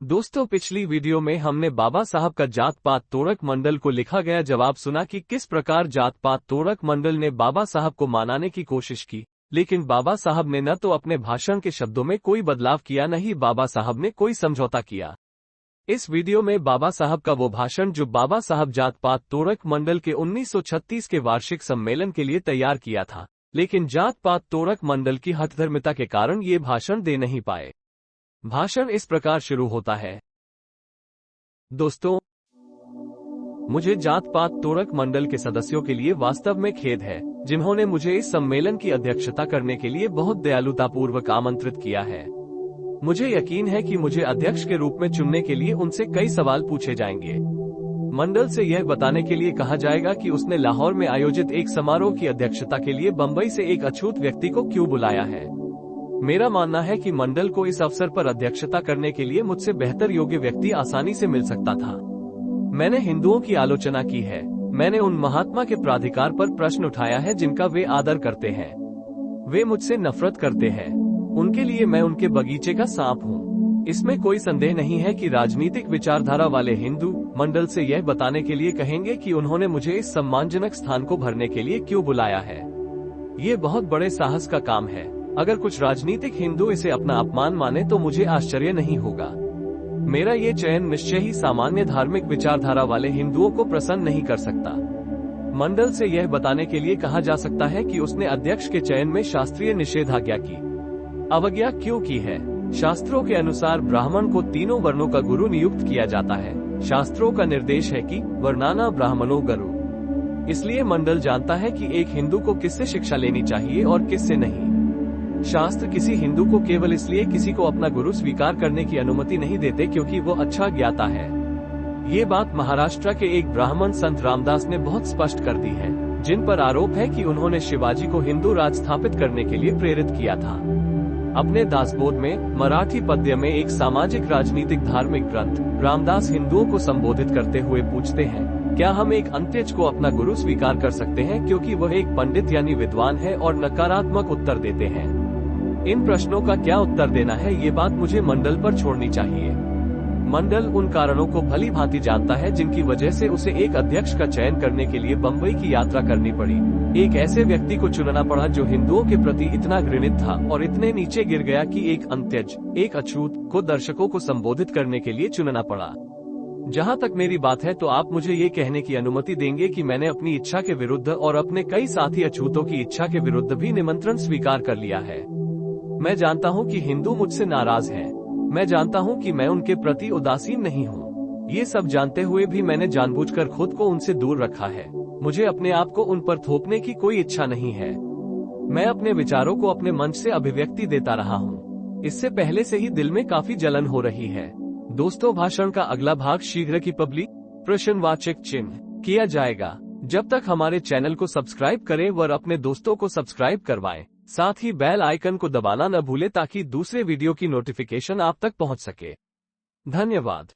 दोस्तों, पिछली वीडियो में हमने बाबा साहब का जात पात तोड़क मंडल को लिखा गया जवाब सुना कि किस प्रकार जात पात तोड़क मंडल ने बाबा साहब को मनाने की कोशिश की, लेकिन बाबा साहब ने न तो अपने भाषण के शब्दों में कोई बदलाव किया, न ही बाबा साहब ने कोई समझौता किया। इस वीडियो में बाबा साहब का वो भाषण जो बाबा साहब जात पात तोड़क मंडल के 1936 के वार्षिक सम्मेलन के लिए तैयार किया था, लेकिन जात पात तोड़क मंडल की हठधर्मिता के कारण ये भाषण दे नहीं पाए। भाषण इस प्रकार शुरू होता है। दोस्तों, मुझे जात पात तोड़क मंडल के सदस्यों के लिए वास्तव में खेद है, जिन्होंने मुझे इस सम्मेलन की अध्यक्षता करने के लिए बहुत दयालुतापूर्वक आमंत्रित किया है। मुझे यकीन है कि मुझे अध्यक्ष के रूप में चुनने के लिए उनसे कई सवाल पूछे जाएंगे। मंडल से यह बताने के लिए कहा जाएगा कि उसने लाहौर में आयोजित एक समारोह की अध्यक्षता के लिए बंबई से एक अछूत व्यक्ति को क्यों बुलाया है। मेरा मानना है कि मंडल को इस अवसर पर अध्यक्षता करने के लिए मुझसे बेहतर योग्य व्यक्ति आसानी से मिल सकता था। मैंने हिंदुओं की आलोचना की है। मैंने उन महात्मा के प्राधिकार पर प्रश्न उठाया है जिनका वे आदर करते हैं। वे मुझसे नफरत करते हैं। उनके लिए मैं उनके बगीचे का सांप हूँ। इसमें कोई संदेह नहीं है कि राजनीतिक विचारधारा वाले हिंदू मंडल से यह बताने के लिए कहेंगे कि उन्होंने मुझे इस सम्मानजनक स्थान को भरने के लिए क्यों बुलाया है। ये बहुत बड़े साहस का काम है। अगर कुछ राजनीतिक हिंदू इसे अपना अपमान माने तो मुझे आश्चर्य नहीं होगा। मेरा ये चयन निश्चय ही सामान्य धार्मिक विचारधारा वाले हिंदुओं को प्रसन्न नहीं कर सकता। मंडल से यह बताने के लिए कहा जा सकता है कि उसने अध्यक्ष के चयन में शास्त्रीय निषेधाज्ञा की अवज्ञा क्यों की है। शास्त्रों के अनुसार ब्राह्मण को तीनों वर्णों का गुरु नियुक्त किया जाता है। शास्त्रों का निर्देश है कि वर्णाना ब्राह्मणों गुरु। इसलिए मंडल जानता है कि एक हिंदू को किससे शिक्षा लेनी चाहिए और किससे नहीं। शास्त्र किसी हिंदू को केवल इसलिए किसी को अपना गुरु स्वीकार करने की अनुमति नहीं देते क्योंकि वो अच्छा ज्ञाता है। ये बात महाराष्ट्र के एक ब्राह्मण संत रामदास ने बहुत स्पष्ट कर दी है, जिन पर आरोप है कि उन्होंने शिवाजी को हिंदू राज स्थापित करने के लिए प्रेरित किया था। अपने दासबोध में मराठी पद्य में एक सामाजिक राजनीतिक धार्मिक ग्रंथ रामदास हिंदुओं को संबोधित करते हुए पूछते हैं, क्या हम एक अंत्यज को अपना गुरु स्वीकार कर सकते हैं क्योंकि वह एक पंडित यानी विद्वान है, और नकारात्मक उत्तर देते हैं। इन प्रश्नों का क्या उत्तर देना है, ये बात मुझे मंडल पर छोड़नी चाहिए। मंडल उन कारणों को भली भांति जानता है जिनकी वजह से उसे एक अध्यक्ष का चयन करने के लिए बंबई की यात्रा करनी पड़ी। एक ऐसे व्यक्ति को चुनना पड़ा जो हिंदुओं के प्रति इतना घृणित था और इतने नीचे गिर गया कि एक अंत्यज, एक अछूत को दर्शकों को संबोधित करने के लिए चुनना पड़ा। जहाँ तक मेरी बात है तो आप मुझे ये कहने की अनुमति देंगे कि मैंने अपनी इच्छा के विरुद्ध और अपने कई साथी अछूतों की इच्छा के विरुद्ध भी निमंत्रण स्वीकार कर लिया है। मैं जानता हूँ कि हिंदू मुझसे नाराज हैं। मैं जानता हूँ कि मैं उनके प्रति उदासीन नहीं हूँ। ये सब जानते हुए भी मैंने जानबूझकर खुद को उनसे दूर रखा है। मुझे अपने आप को उन पर थोपने की कोई इच्छा नहीं है। मैं अपने विचारों को अपने मंच से अभिव्यक्ति देता रहा हूँ। इससे पहले से ही दिल में काफी जलन हो रही है। दोस्तों, भाषण का अगला भाग शीघ्र की पब्लिक प्रश्नवाचक चिन्ह किया जाएगा। जब तक हमारे चैनल को सब्सक्राइब करें और अपने दोस्तों को सब्सक्राइब करवाएं। साथ ही बेल आइकन को दबाना न भूलें ताकि दूसरे वीडियो की नोटिफिकेशन आप तक पहुंच सके। धन्यवाद।